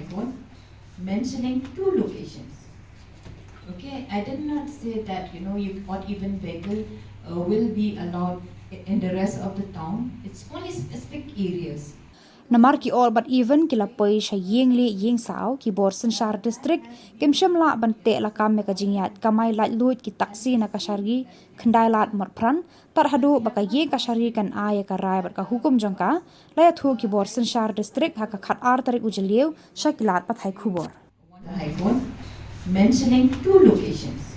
phone mentioning 2 locations. Okay, I did not say that you or even vehicle will be allowed in the rest of the town. It's only specific areas. Namar ki all but even kila poi sha Iinglieh Iingsaw ki Borsen Shar district kim shamla bante la kam me ka jingyat kamai lat lut ki taksi na kashargi khandai lat morpran tar hadu baka ye kashargi kan aya ka rai bat ka hukum jongka la thu ki Borsen Shar district ha ka khat ar tarik ujeliu shakilat pathai khubor The high court mentioning 2 locations.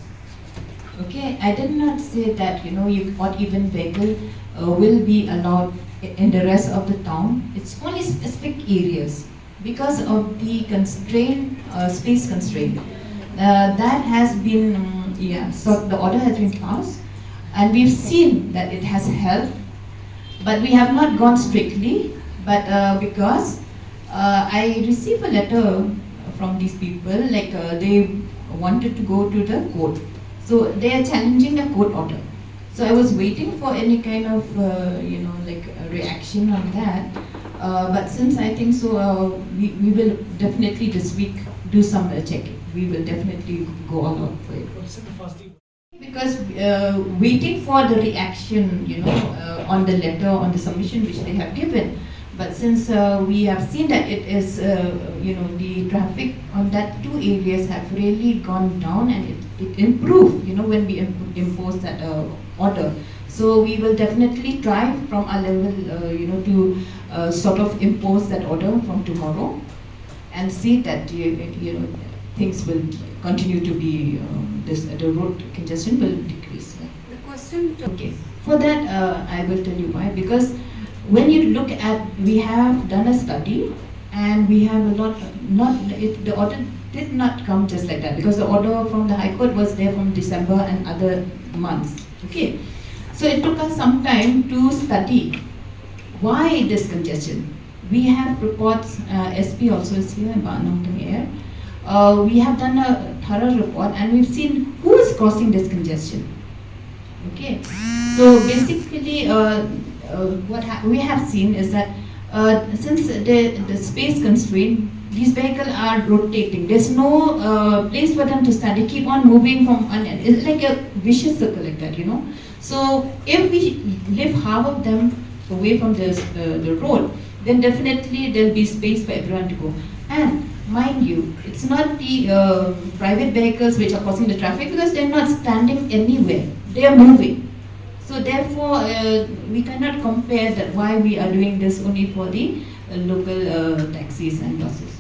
Okay, I did not say that you or even vehicle will be allowed in the rest of the town. It's only specific areas because of the constraint, space constraint. That has been, so the order has been passed, and we've seen that it has helped, but we have not gone strictly. But because I received a letter from these people, like they wanted to go to the court. So they are challenging the court order. So I was waiting for any kind of, like a reaction on that. But since I think so, we will definitely this week do some checking. We will definitely go all out for it. Because waiting for the reaction, on the letter, on the submission which they have given. But since we have seen that it is, the traffic on that 2 areas have really gone down and it improved, when we impose that order. So we will definitely try from our level, to sort of impose that order from tomorrow and see that, things will continue to be, the road congestion will decrease. The question. Okay. For that, I will tell you why. Because when you look at, we have done a study and we have a lot, the order did not come just like that because the order from the High Court was there from December and other months. Okay. So it took us some time to study why this congestion. We have reports, SP also is here in Banamtang Air. We have done a thorough report and we've seen who is causing this congestion. Okay. So basically, what we have seen is that since the space constraint, these vehicles are rotating. There's no place for them to stand. They keep on moving from one end. It's like a vicious circle like that, So if we leave half of them away from the road, then definitely there'll be space for everyone to go. And mind you, it's not the private vehicles which are causing the traffic because they're not standing anywhere. They are moving. So therefore, we cannot compare that why we are doing this only for the local taxis and buses.